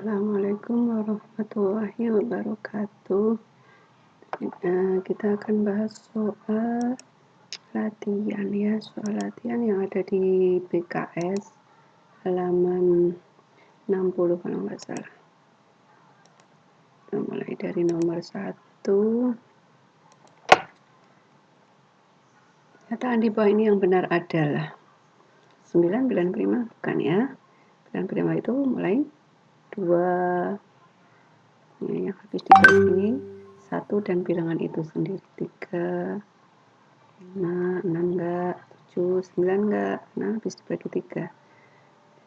Assalamualaikum warahmatullahi wabarakatuh. Kita akan bahas soal latihan ya, soal latihan yang ada di BKS halaman 60 kalau nggak salah. Kita mulai dari nomor 1. Kata di bawah ini yang benar adalah 9 bilang prima bukan ya. Bilang prima itu mulai 2 yang habis dibagi ini 1 dan bilangan itu sendiri 3, 5, 6 enggak, 7, 9 enggak, nah habis dibagi 3.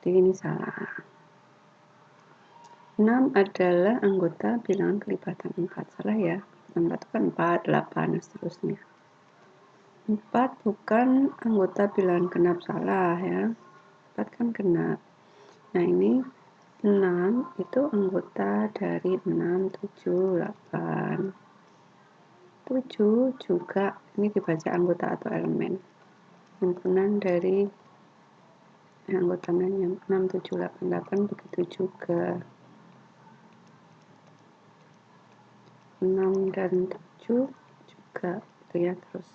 Jadi ini salah. 6 adalah anggota bilangan kelipatan 4, salah ya. 4 itu kan 4, 8, dan seterusnya. 4 bukan anggota bilangan genap, salah ya. 4 kan genap. Nah ini 6 itu anggota dari 6, 7, 8. 7 juga ini dibaca anggota atau elemen. Himpunan dari anggota yang 6, 7, 8, 8 begitu juga. 6 dan 7 juga itu ya, terus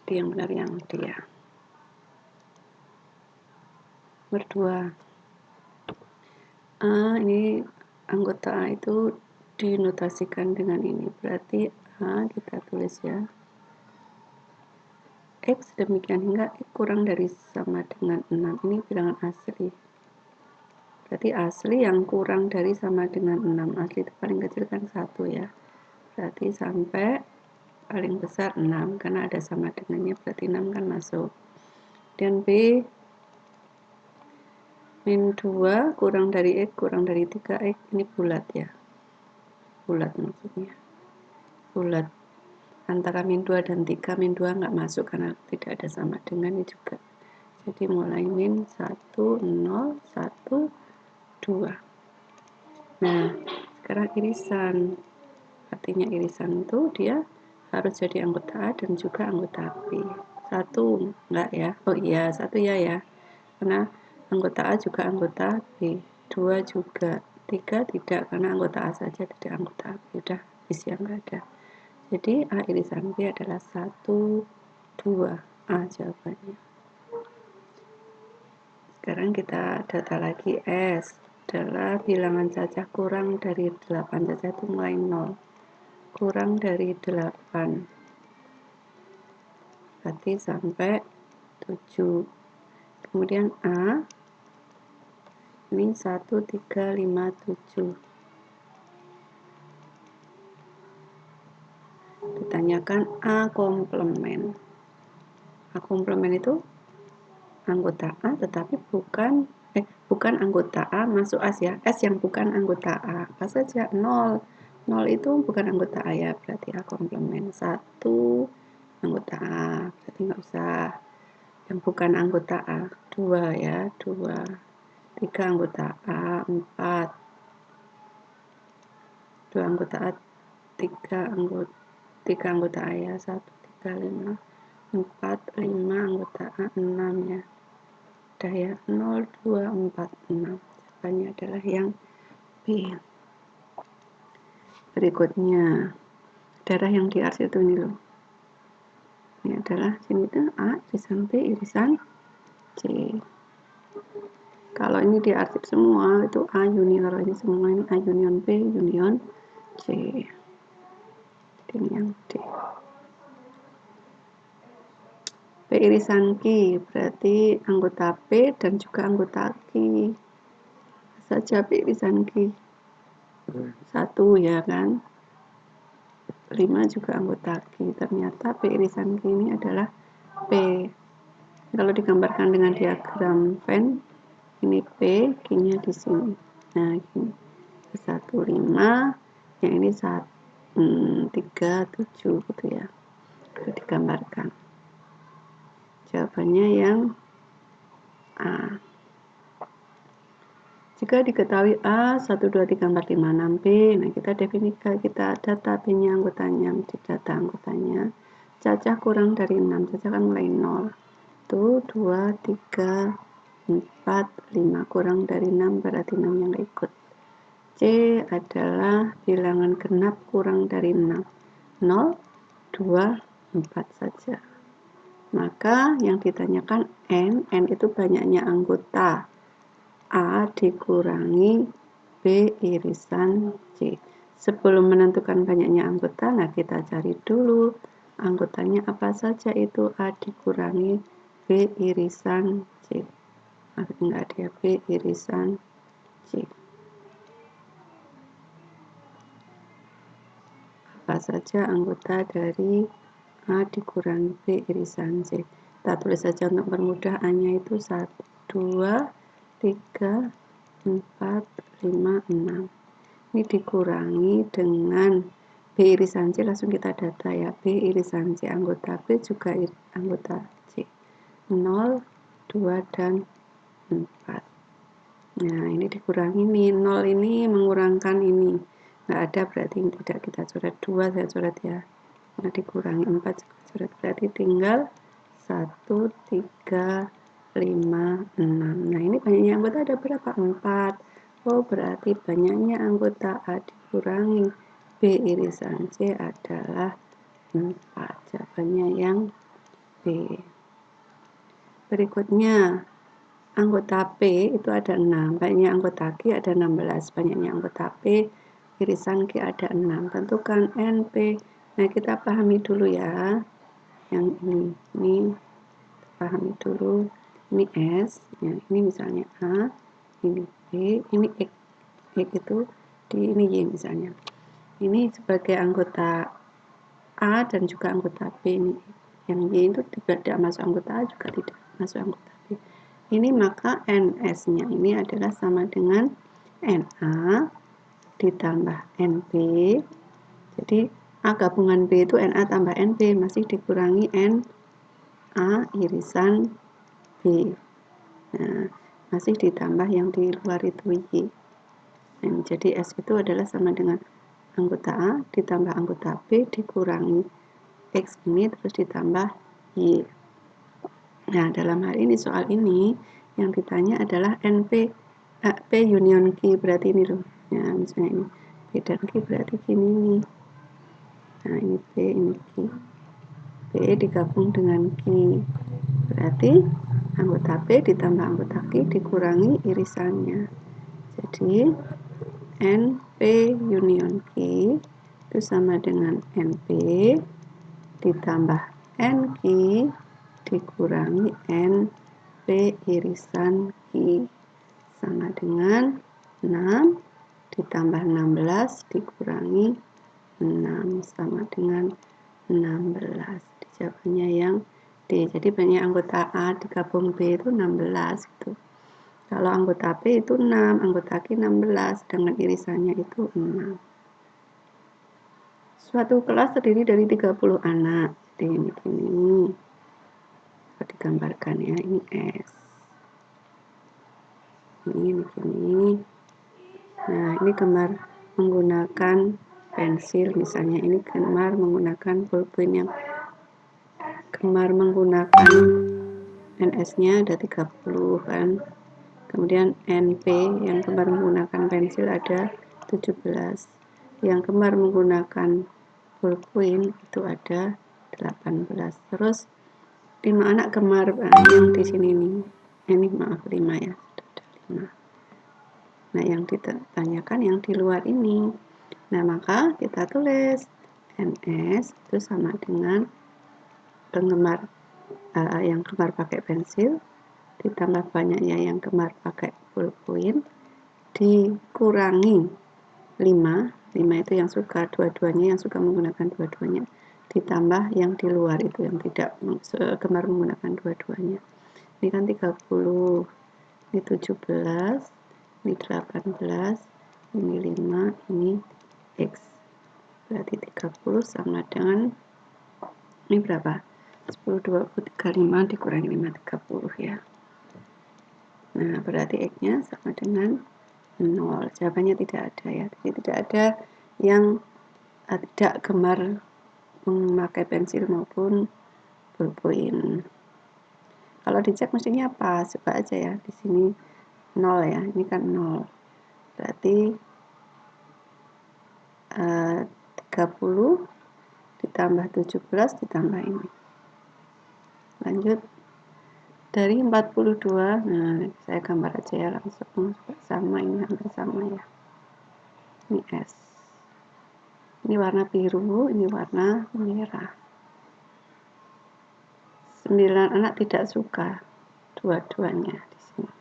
jadi yang benar yang dia. Nomor 2. Ini anggota A itu dinotasikan dengan ini, berarti A kita tulis ya. X demikian hingga X kurang dari sama dengan 6. Ini bilangan asli. Berarti asli yang kurang dari sama dengan 6. Asli itu paling kecil kan 1 ya. Berarti sampai paling besar 6. Karena ada sama dengannya, berarti 6 kan masuk. Dan B min 2 kurang dari X kurang dari 3X. Ini bulat ya. Bulat maksudnya. Bulat. Antara min 2 dan 3, min 2 nggak masuk karena tidak ada sama dengannya juga. Jadi mulai min 1, 0, 1, 2. Nah, sekarang irisan. Artinya irisan itu dia harus jadi anggota A dan juga anggota B. 1 enggak ya? Oh iya, 1 ya. Karena anggota A juga anggota B. 2 juga. 3 tidak, karena anggota A saja tidak anggota B. Udah, isi yang enggak ada. Jadi A irisan B adalah 1, 2. A jawabannya. Sekarang kita data lagi S adalah bilangan cacah kurang dari 8. Cacah itu mulai 0. Kurang dari 8. Berarti sampai 7. Kemudian A ini 1, 3, 5, 7. Ditanyakan A komplement. A komplement itu anggota A tetapi bukan anggota A masuk S ya. S yang bukan anggota A. Apa saja 0. 0 itu bukan anggota A ya, berarti A komplement. 1 anggota A, berarti nggak usah. Yang bukan anggota A 2 ya, 2. 3 anggota A, 4. 2 anggota A, 3 anggota A ya, 1, 3, 5, 4, 5 anggota A, 6 ya. Udah ya, 0, 2, 4, 6. Jawabannya adalah yang B. Berikutnya, darah yang diarsir itu ini loh. Ini adalah sini itu A irisan B irisan C. Kalau ini diarsip semua itu A junior, ini semua ini A union B union C. Ini yang D. P irisan Q berarti anggota P dan juga anggota Q. Saja P irisan Q. 1 ya kan. 5 juga anggota Q. Ternyata P irisan Q ini adalah P. Kalau digambarkan dengan diagram Venn, ini P, Q-nya di sini. Nah, ini 1, 5, yang ini 3, 7 gitu ya. Itu digambarkan. Jawabannya yang A. Jika diketahui A 1, 2, 3, 4, 5, 6 B, nah kita definisikan, kita data B-nya anggotanya, data anggotanya. Cacah kurang dari 6, cacah kan mulai 0. Itu 2, 3, 4, 5 kurang dari 6 berarti 6 yang ikut. C adalah bilangan genap kurang dari 6. 0, 2, 4 saja. Maka yang ditanyakan N itu banyaknya anggota. A dikurangi B irisan C. Sebelum menentukan banyaknya anggota, nah kita cari dulu anggotanya apa saja itu. A dikurangi B irisan C. Enggak, dia B irisan C. Apa saja anggota dari A dikurangi B irisan C. Kita tulis saja untuk permudah. A-nya itu 1, 2, 3, 4, 5, 6. Ini dikurangi dengan B irisan C, langsung kita data ya. B irisan C, anggota B juga anggota C. 0, 2, dan 4. Nah, ini dikurangi nih. 0 ini mengurangkan ini. Nggak ada, berarti ini tidak kita coret. 2 saya coret ya. Nah, dikurangi 4 coret, berarti tinggal 1, 3, 5, 6. Nah, ini banyaknya anggota ada berapa? 4. Oh, berarti banyaknya anggota A dikurangi B irisan C adalah 4. Jawabannya yang B. Berikutnya, anggota P itu ada 6. Banyaknya anggota Q ada 16. Banyaknya anggota P irisan Q ada 6. Tentukan NP. Nah, kita pahami dulu ya. Yang ini pahami dulu. Ini S, ya, ini misalnya A, ini B, ini X. X itu ini Y misalnya. Ini sebagai anggota A dan juga anggota B. Ini yang Y itu tidak masuk anggota A, juga tidak masuk anggota B. Ini maka NS-nya ini adalah sama dengan NA ditambah NB. Jadi A gabungan B itu NA tambah NB, masih dikurangi NA irisan B. Nah, masih ditambah yang di luar itu Y. Nah, jadi S itu adalah sama dengan anggota A ditambah anggota B dikurangi X ini terus ditambah Y. Nah, dalam hal ini, soal ini yang ditanya adalah NP P union Q, berarti ini loh. Ya, misalnya ini P dan Q berarti gini nih. Nah, ini P, ini Q. P digabung dengan Q. Berarti anggota P ditambah anggota Q dikurangi irisannya. Jadi NP union Q itu sama dengan NP ditambah NQ dikurangi NP irisan Q sama dengan 6 ditambah 16 dikurangi 6 sama dengan 16. Jawabannya yang D. Jadi banyak anggota A digabung B itu 16 gitu. Kalau anggota P itu 6, anggota Q 16, dengan irisannya itu 6. Suatu kelas terdiri dari 30 anak. Jadi ini gini. Digambarkan ya, ini S. Ini gini. Nah, ini gambar menggunakan pensil misalnya. Ini gambar menggunakan pulpen yang gambar menggunakan NS-nya ada 30 kan. Kemudian NP yang kembar menggunakan pensil ada 17. Yang kembar menggunakan ballpoint itu ada 18. Terus 5 anak kembar yang di sini nih. Ini maaf 5 ya. Sudah ada 5. Nah, yang ditanyakan yang di luar ini. Nah, maka kita tulis NS itu sama dengan penggemar yang kembar pakai pensil ditambah banyaknya yang gemar pakai ballpoint dikurangi 5 itu yang suka dua-duanya, yang suka menggunakan dua-duanya, ditambah yang di luar itu yang tidak gemar menggunakan dua-duanya. Ini kan 30, ini 17, ini 18, ini 5, ini X. Berarti 30 sama dengan ini berapa? 10, 20, 35 dikurangi 5, 30 ya. Nah, berarti X-nya sama dengan 0. Jawabannya tidak ada ya. Jadi tidak ada yang tidak gemar memakai pensil maupun ballpoint. Kalau dicek mestinya apa? Coba aja ya. Di sini 0 ya. Ini kan 0. Berarti 30 ditambah 17 ditambah ini. Lanjut, dari 42, nah saya gambar aja ya langsung, sama ini hampir sama ya. Ini S. Ini warna biru, ini warna merah. 9 anak tidak suka dua-duanya di sini.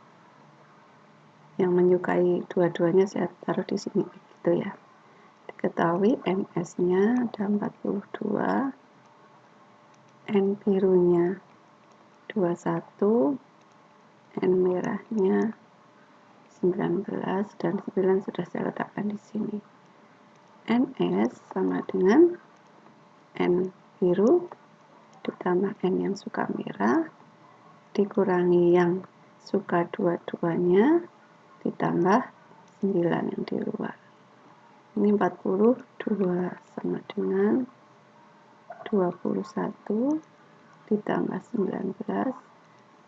Yang menyukai dua-duanya saya taruh di sini gitu ya. Diketahui NS-nya ada 42, N birunya 21, N merahnya 19, dan 9 sudah saya letakkan di sini. NS sama dengan N biru ditambah N yang suka merah dikurangi yang suka dua-duanya ditambah 9 yang di luar. Ini 42 sama dengan 21 ditambah 19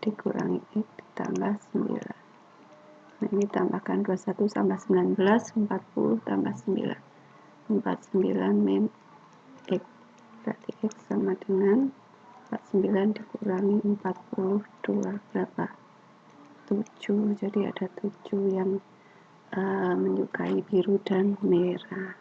dikurangi X ditambah 9. Nah, ini tambahkan 21 tambah 19, 40 tambah 9. 49 min X. Berarti X sama dengan 49 dikurangi 42 berapa? 7. Jadi ada 7 yang menyukai biru dan merah.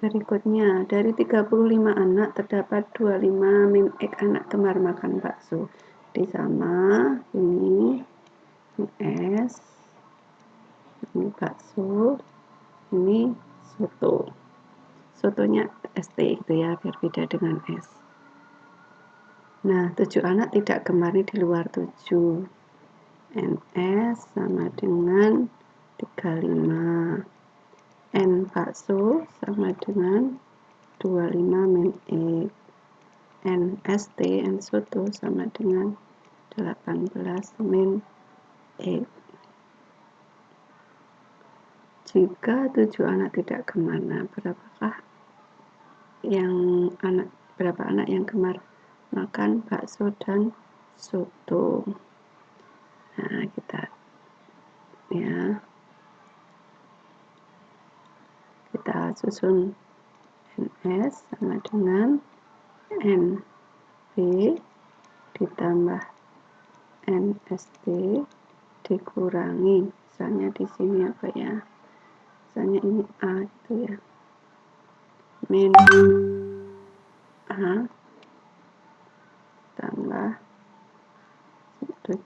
Berikutnya, dari 35 anak terdapat 25 min X anak gemar makan bakso. Di sama ini S, ini bakso, ini soto. Sotonya ST itu ya, biar beda dengan S. Nah, 7 anak tidak gemar ini di luar 7. NS sama dengan 35. N bakso sama dengan 25 min X. N ST, N soto sama dengan 18 min X. Jika 7 anak tidak gemar, nah berapa anak yang gemar makan bakso dan soto? Nah, kita susun NS sama dengan NB ditambah NST dikurangi, misalnya di sini apa ya, misalnya ini A itu ya, min A tambah 7.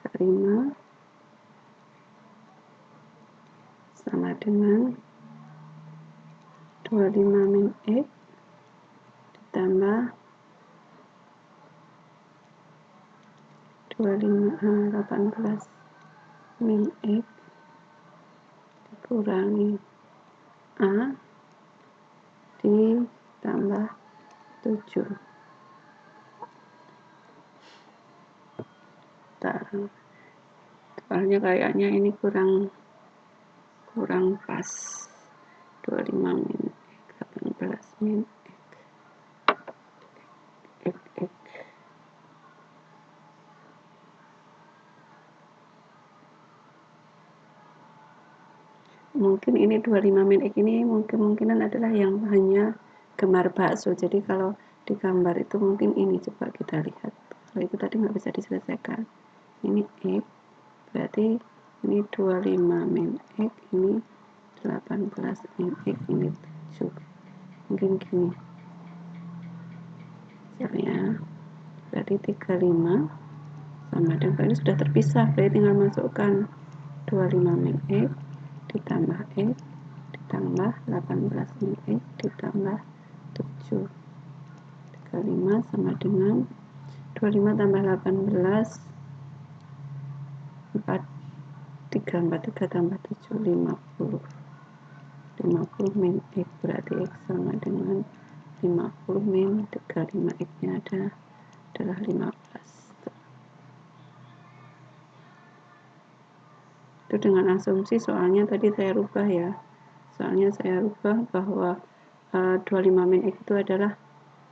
Kelima sama dengan 25 min X ditambah 18 min X dikurangi A ditambah 7. Soalnya kayaknya ini kurang pas. 25 min X, 18 min X. Mungkin ini 25 min X ini kemungkinan adalah yang hanya gemar bakso. Jadi kalau di gambar itu mungkin ini, coba kita lihat. Kalau itu tadi nggak bisa diselesaikan. Ini X, berarti ini 25 min X, ini 18 min X, ini 7. Mungkin gini. Misalnya, berarti 35 sama dengan ini sudah terpisah. Berarti tinggal masukkan 25 min X ditambah X ditambah 18 min X ditambah 7. 35 sama dengan 25 tambah 18 43 tambah 7 50 min X, berarti X sama dengan 50 min 35, X nya adalah 15. Itu dengan asumsi, soalnya tadi saya rubah ya, soalnya saya rubah bahwa 25 min X itu adalah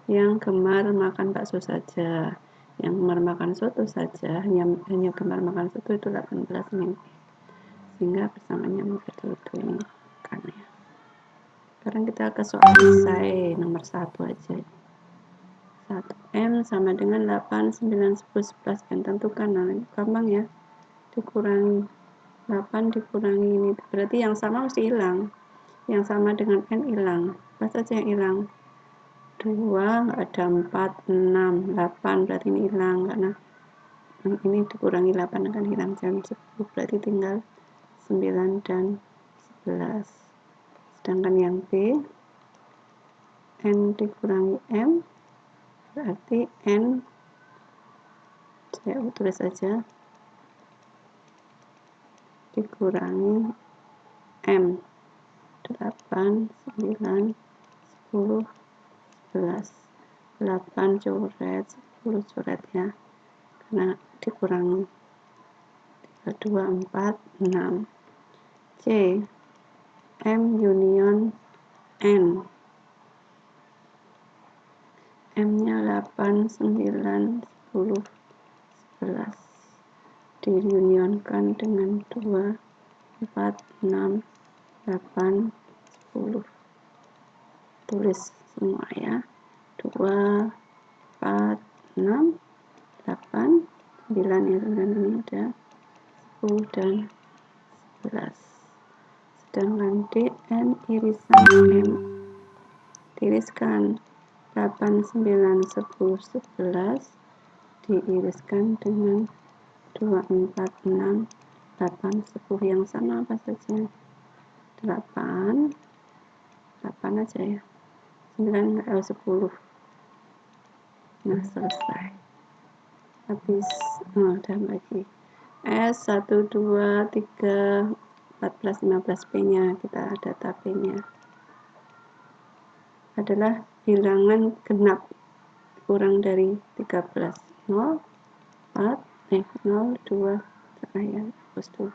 yang gemar makan bakso saja, yang gemar makan soto saja, hanya gemar makan soto itu 18 menit, sehingga pasangannya menjadi itu ini kan ya. Sekarang kita ke soal esai nomor 1 aja. 1M sama dengan 8, 9, 10, 11 N, tentukan. Nah, gampang ya, dikurangi 8 dikurangi ini, berarti yang sama mesti hilang, yang sama dengan N hilang, apa saja yang hilang? 2, nggak ada 4, 6, 8, berarti ini hilang, karena ini dikurangi 8 akan hilang, jam 10, berarti tinggal 9 dan 11. Sedangkan yang B, N dikurangi M, berarti N, saya tulis saja, dikurangi M, 8, 9, 10, 11. 8 coret, 10 coret ya, karena dikurangi 3, 2, 4, 6. C, M union N, M nya 8, 9, 10, 11, diunionkan dengan 2, 4, 6, 8, 10. Tulis semua ya, 2, 4, 6, 8, 9 ya, 9 ini ada 10 dan 11. Sedangkan D, N irisan M, diiriskan 8, 9, 10, 11 diiriskan dengan 2, 4, 6, 8, 10 yang sama apa saja? 8 aja ya, 9 10. Nah, selesai. Habis, dan lagi S 1, 2, 3, 14, 15 P-nya, kita data P-nya adalah bilangan genap kurang dari 13. 0, 4, 0, 2, ya, hapus dulu.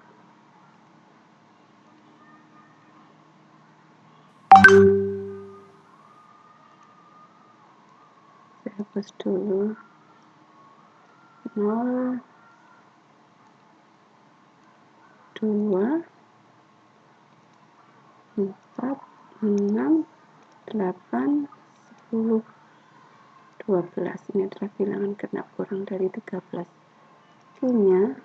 Saya hapus dulu. 0, 2, 4, 6, 8, 10, 12. Ini adalah bilangan genap kurang dari 13. Q-nya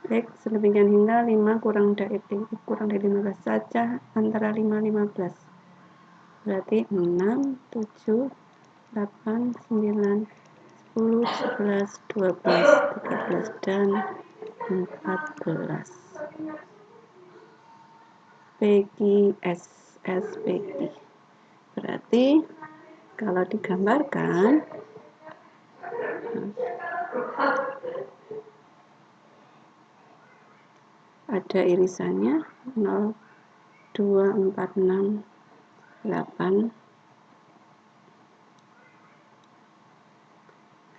X sedemikian hingga 5 kurang dari 15 saja antara 5, 15. Berarti 6, 7, 8, 9, 10, 11, 12, 13, dan 14. PQS PQ. Berarti kalau digambarkan ada irisannya 0, 2, 4, 6, 8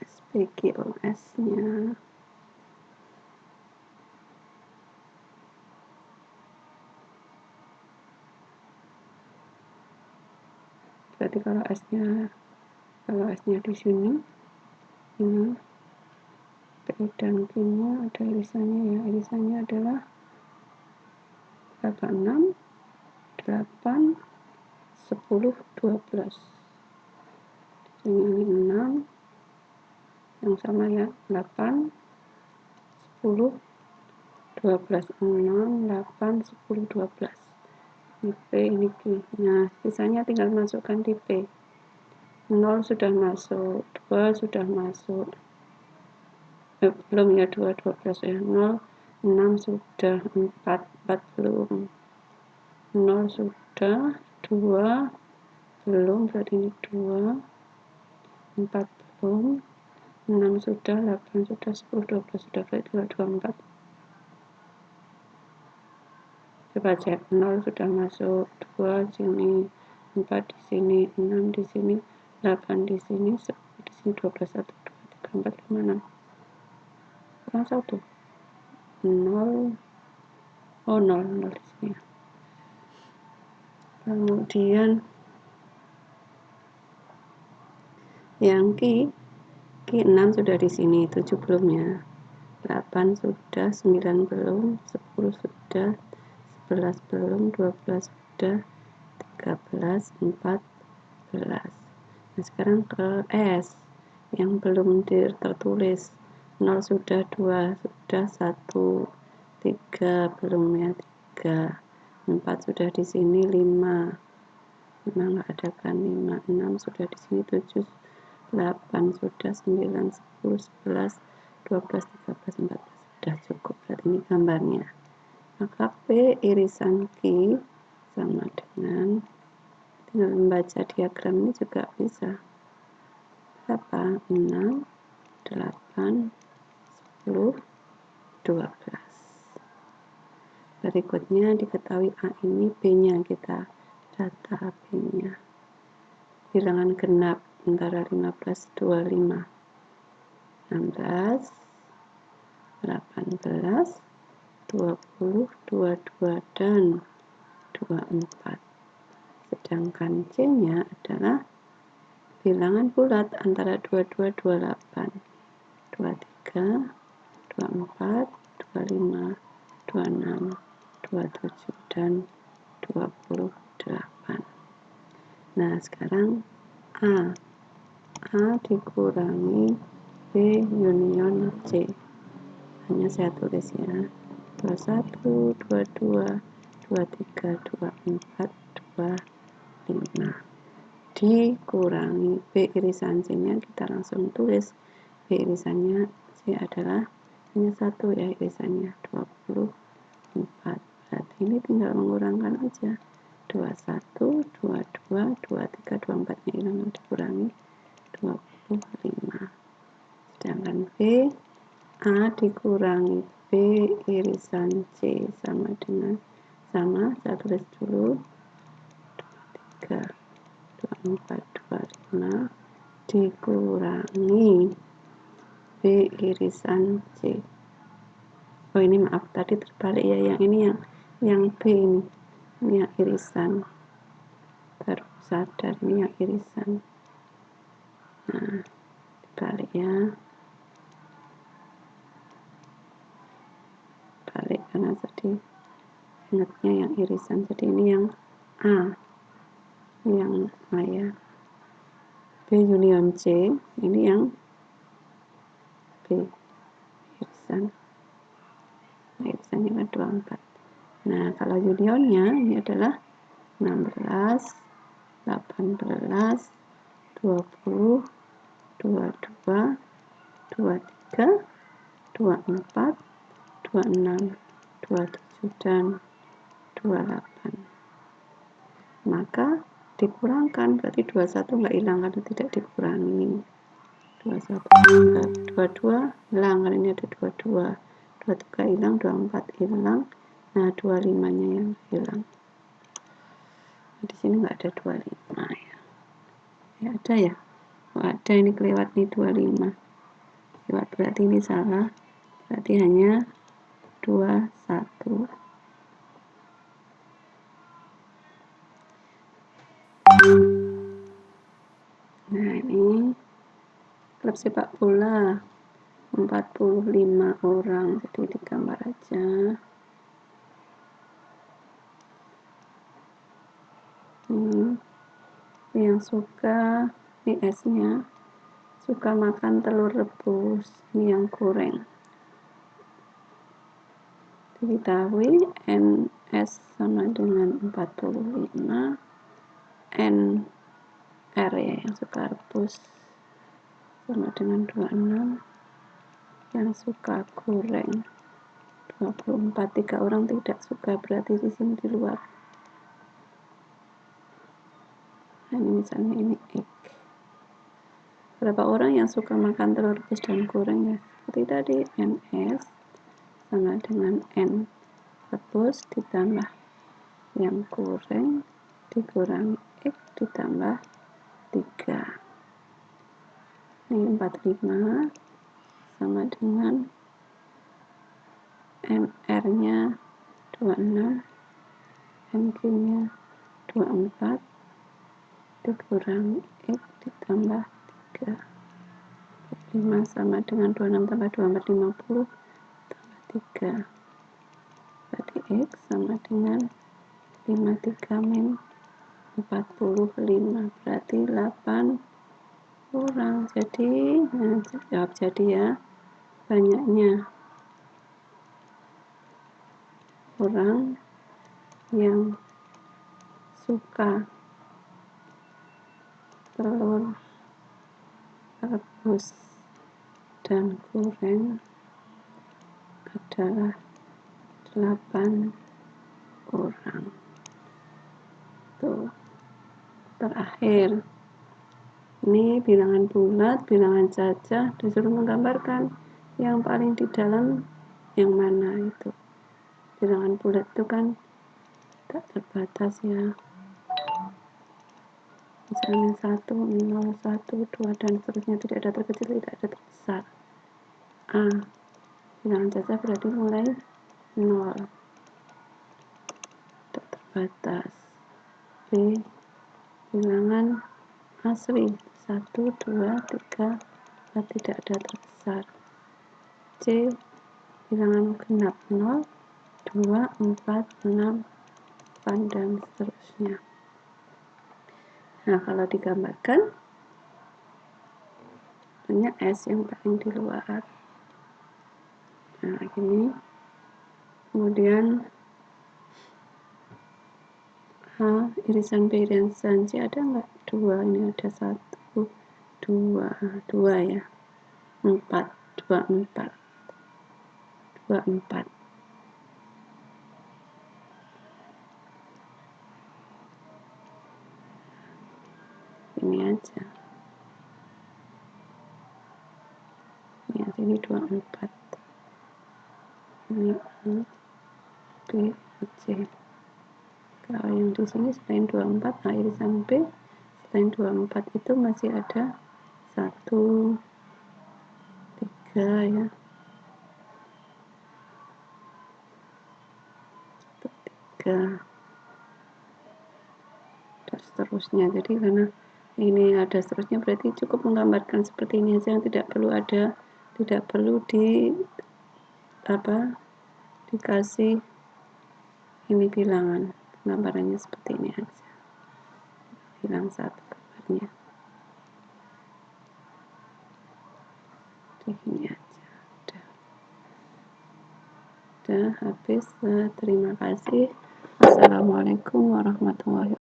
SPQS nya berarti kalau S nya di sini ini P dan Q nya ada irisannya ya, irisannya adalah 6, 8, 10, 12. Ini 6 yang sama ya, 8, 10, 12, 6, 8, 10, 12. Ini P, ini Q. Nah, sisanya tinggal masukkan di P. 0 sudah masuk, 2 sudah masuk. Belum ya, 2, 12 ya. 0, 6 sudah, 4 belum. 0 sudah, 2 belum, berarti ini 2, 4 belum, 6 sudah, 8 sudah, 10, 12 sudah, berarti 2, 2, 4. Coba cek, 0 sudah masuk, 2 sini, 4 di sini, 6 di sini, 8 di sini, 10 di sini, 12, 1, 2, 3, 4, 5, 6. Kurang 1. 0. Oh, 0 di sini. Kemudian Yang Ki 6 sudah di sini, 7 belum ya. 8 sudah, 9 belum, 10 sudah, 11 belum, 12 sudah, 13, 14. Nah, sekarang ke S yang belum tertulis. 0 sudah, 2 sudah, 1, 3 belum ya, 3. 4 sudah di sini, 5 nggak ada kan, 5, 6 sudah di sini, 7, 8 sudah, 9, 10, 11, 12, 13, 14 sudah cukup. Berarti ini gambarnya. Maka P irisan Q sama dengan, tinggal membaca diagram ini juga bisa. Berapa? 6, 8, 10, 12. Berikutnya diketahui A ini, B-nya kita data B-nya. Bilangan genap antara 15, 25, 16, 18, 20, 22, dan 24. Sedangkan C-nya adalah bilangan bulat antara 22, 28, 23, 24, 25, 26, 27, dan 28. Nah, sekarang A dikurangi B union C. Hanya saya tulis ya. 21, 22, 23, 24, 25. Dikurangi B irisan C-nya, kita langsung tulis B irisannya C adalah hanya 1 ya, irisannya 24. Berarti ini tinggal mengurangkan aja. 21, 22, 23, 24-nya hilang, dikurangi 25. Sedangkan B A dikurangi B irisan C sama dengan, saya tulis dulu, 23, 24, 25 dikurangi B irisan C. Oh, ini maaf, tadi terbalik ya, yang ini yang B ini yang irisan. Baru sadar ini yang irisan. Nah, dibalik ya. Balik karena tadi ingatnya yang irisan, jadi ini yang A. Yang A ya. B union C, ini yang B irisan. Nah, irisannya kan 24. Nah, kalau unionnya ini adalah 16, 18, 20, 22, 23, 24, 26, 27, dan 28. Maka dikurangkan, berarti 21 nggak hilang karena tidak dikurangi. 21 hilang, 22 hilang karena ini ada 22, 23 hilang, 24 hilang, nah 25-nya yang hilang. Di sini nggak ada 25 ya. Ya ada ya. Oh, ada, ini kelewat nih 25. Lewat, berarti ini salah. Berarti hanya 21. Nah, ini klub sepak bola 45 orang, jadi digambar aja. Ini yang suka, ini S-nya suka makan telur rebus, ini yang goreng. Diketahui NS sama dengan 45, NR ya yang suka rebus sama dengan 26, yang suka goreng 24. 3 orang tidak suka, berarti di sini di luar. Nah, ini misalnya ini egg. Berapa orang yang suka makan telur rebus dan goreng ya? Seperti tadi, NS sama dengan N rebus ditambah yang goreng dikurangi X ditambah 3. Ini 45 sama dengan NR-nya 26, NQ-nya 24 dikurangi X ditambah 3. 5 sama dengan 26 tambah 24, 50 tambah 3. Berarti X sama dengan 53 min 45. Berarti 8 kurang. Jadi, jawab jadi ya. Banyaknya orang yang suka telur rebus dan goreng adalah 8 orang. Tuh, terakhir. Ini bilangan bulat, bilangan cacah, disuruh menggambarkan yang paling di dalam yang mana itu. Bilangan bulat itu kan tak terbatas ya. Misalnya 1, 0, 1, 2, dan seterusnya, tidak ada terkecil, tidak ada terbesar. A. Bilangan cacah berarti mulai 0. Tak terbatas. B. Bilangan asli 1, 2, 3, 4, tidak ada terbesar. C. Bilangan genap 0, 2, 4, 6, 8, dan seterusnya. Nah, kalau digambarkan hanya S yang paling di luar. Nah, gini. Kemudian H, irisan B, irisan C ada nggak? 2, ini ada 1, 2, 2 ya. 4, 2, 4. 2, 4. Ini aja. Ini aja, ini 2, 4. Ini A, B, C. Kalau yang di sini selain 24, A irisan B, selain 24 itu masih ada 1, 3 ya. 3. Dan seterusnya. Jadi karena ini ada seterusnya, berarti cukup menggambarkan seperti ini aja, yang tidak perlu dikasih ini bilangan. Gambarannya seperti ini aja. Bilang 1 gambarnya. Ini aja. Udah habis. Terima kasih. Assalamualaikum warahmatullahi wabarakatuh.